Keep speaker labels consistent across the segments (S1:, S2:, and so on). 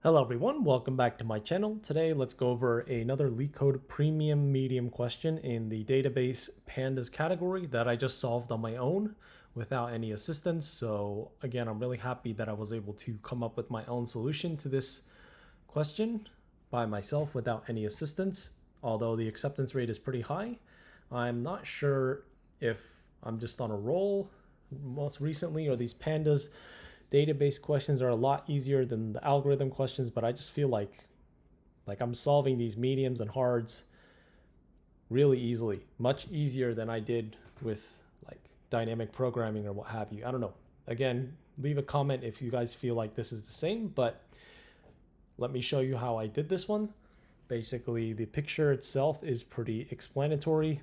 S1: Hello everyone, welcome back to my channel. Today let's go over another Leetcode premium medium question in the database pandas category that I just solved on my own without any assistance. So again, I'm really happy that I was able to come up with my own solution to this question by myself without any assistance. Although the acceptance rate is pretty high, I'm not sure if I'm just on a roll most recently or these pandas database questions are a lot easier than the algorithm questions, but I just feel like I'm solving these mediums and hards really easily, much easier than I did with like dynamic programming or what have you. I don't know. Again, leave a comment if you guys feel like this is the same, but let me show you how I did this one. Basically, the picture itself is pretty explanatory.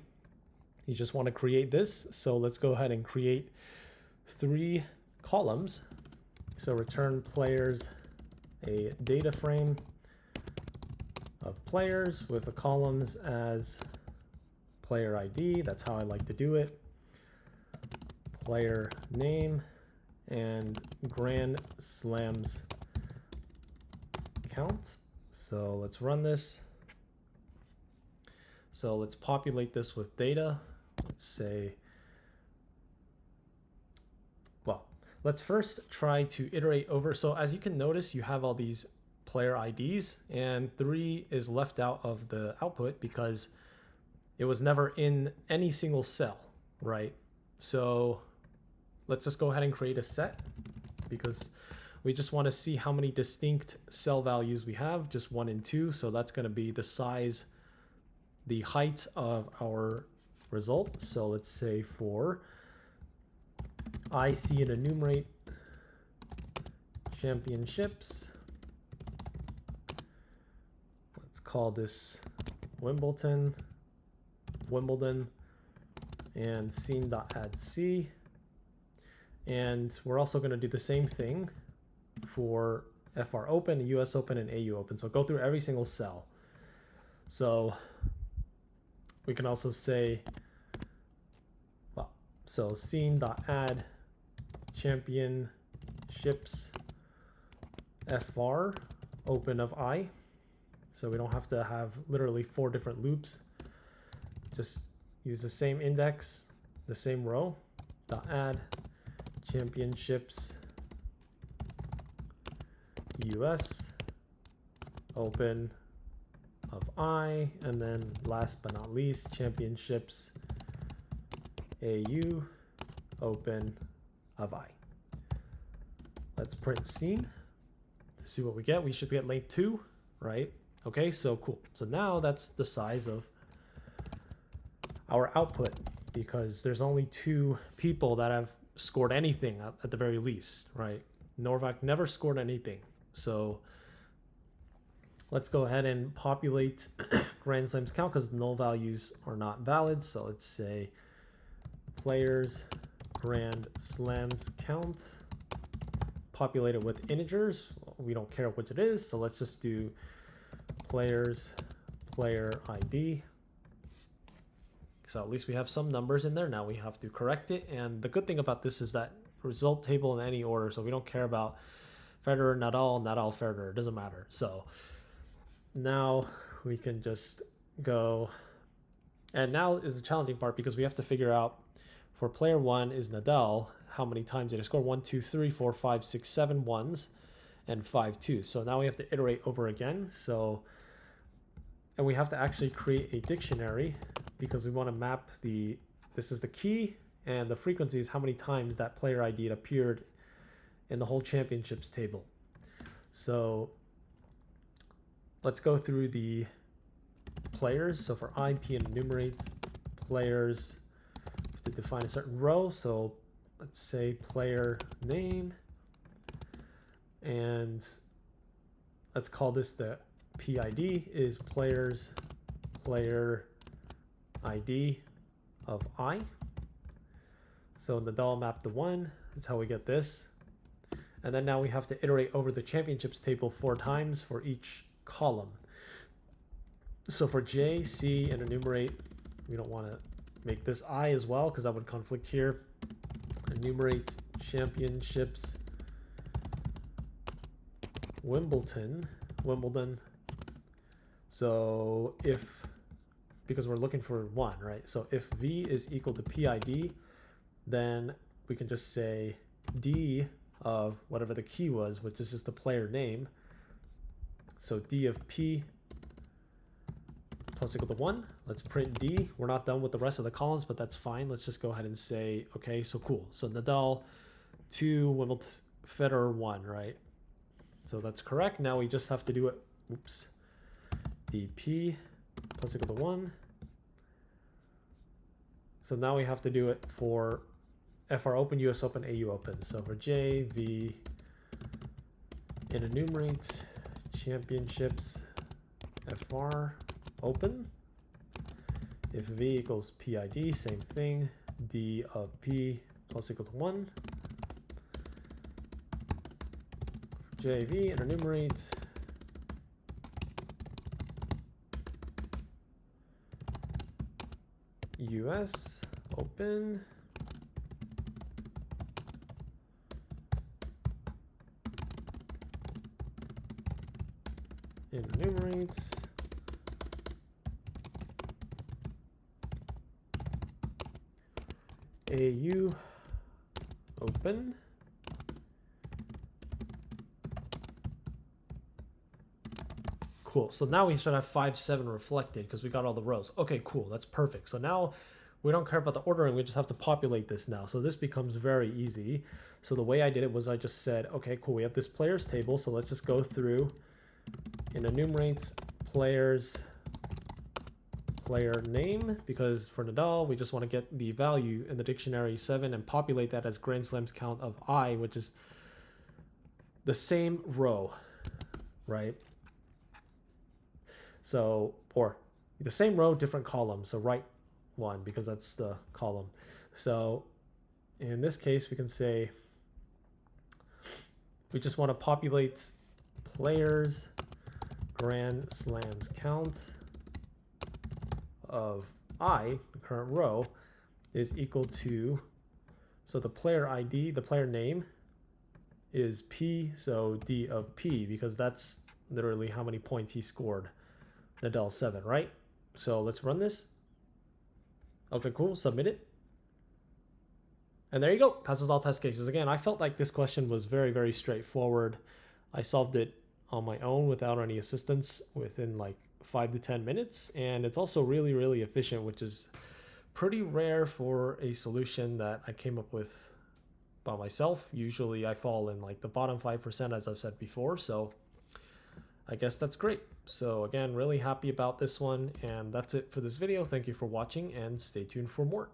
S1: You just want to create this. So let's go ahead and create 3 columns. So return players, a data frame of players with the columns as player ID. That's how I like to do it. Player name and Grand Slams count. So let's run this. So let's populate this with data. Let's say, let's first try to iterate over. So as you can notice, you have all these player IDs and 3 is left out of the output because it was never in any single cell, right? So let's just go ahead and create a set because we just want to see how many distinct cell values we have, just 1 and 2. So that's going to be the size, the height of our result. So let's say for IC and enumerate championships. Let's call this Wimbledon, and scene.add C. And we're also going to do the same thing for FR Open, US Open, and AU Open. So go through every single cell. So we can also say, so scene.add championships FR open of I. So we don't have to have literally 4 different loops. Just use the same index, the same row, .add championships US open of I, and then last but not least, championships AU open of I. Let's print scene to see what we get. We should get length 2, right? Okay, so cool. So now that's the size of our output because there's only 2 people that have scored anything at the very least, right? Novak never scored anything. So let's go ahead and populate Grand Slams count because null values are not valid. So let's say players Grand Slams count, populate it with integers. We don't care which it is, so let's just do players player ID. So at least we have some numbers in there. Now we have to correct it, and the good thing about this is that result table in any order, so we don't care about Federer, Nadal, Federer, it doesn't matter. So now we can just go, and now is the challenging part because we have to figure out for player 1 is Nadal, how many times did he score? 1, 2, 3, 4, 5, 6, 7 ones, and 5 2s. So now we have to iterate over again. So, and we have to actually create a dictionary because we want to map this is the key, and the frequency is how many times that player ID appeared in the whole championships table. So let's go through the players. So for IP and enumerate players, to define a certain row. So let's say player name, and let's call this the PID is players player ID of I. So Nadal map to 1, that's how we get this. And then now we have to iterate over the championships table 4 times for each column. So for J, C, and enumerate, we don't want to make this I as well because that would conflict here. Enumerate championships Wimbledon. So if, because we're looking for 1, right? So if v is equal to PID, then we can just say d of whatever the key was, which is just the player name. So d of p plus equal to 1. Let's print d. We're not done with the rest of the columns, but that's fine. Let's just go ahead and say, okay, so cool. So Nadal 2, Wimbledon, Federer 1, right? So that's correct. Now we just have to do it. Oops. dp plus equal to 1. So now we have to do it for FR Open, US Open, AU Open. So for J, V, it enumerates championships FR Open. If V equals PID, same thing. D of P plus equal to 1. For JV, it enumerates US Open. It enumerates AU Open. Cool. So now we should have 5, 7 reflected because we got all the rows. Okay, cool. That's perfect. So now we don't care about the ordering. We just have to populate this now. So this becomes very easy. So the way I did it was I just said, okay, cool. We have this players table. So let's just go through and enumerate players player name, because for Nadal, we just want to get the value in the dictionary 7 and populate that as Grand Slam's count of I, which is the same row, right? So, or the same row, different column. So right one, because that's the column. So in this case, we can say we just want to populate players Grand Slams count of I, the current row, is equal to, so the player ID, the player name is P, so D of P, because that's literally how many points he scored. Nadal 7, right? So let's run this. Okay, cool. Submit it. And there you go. Passes all test cases. Again, I felt like this question was very, very straightforward. I solved it on my own without any assistance within like 5 to 10 minutes. And it's also really, really efficient, which is pretty rare for a solution that I came up with by myself. Usually I fall in like the bottom 5%, as I've said before. So I guess that's great. So again, really happy about this one. And that's it for this video. Thank you for watching and stay tuned for more.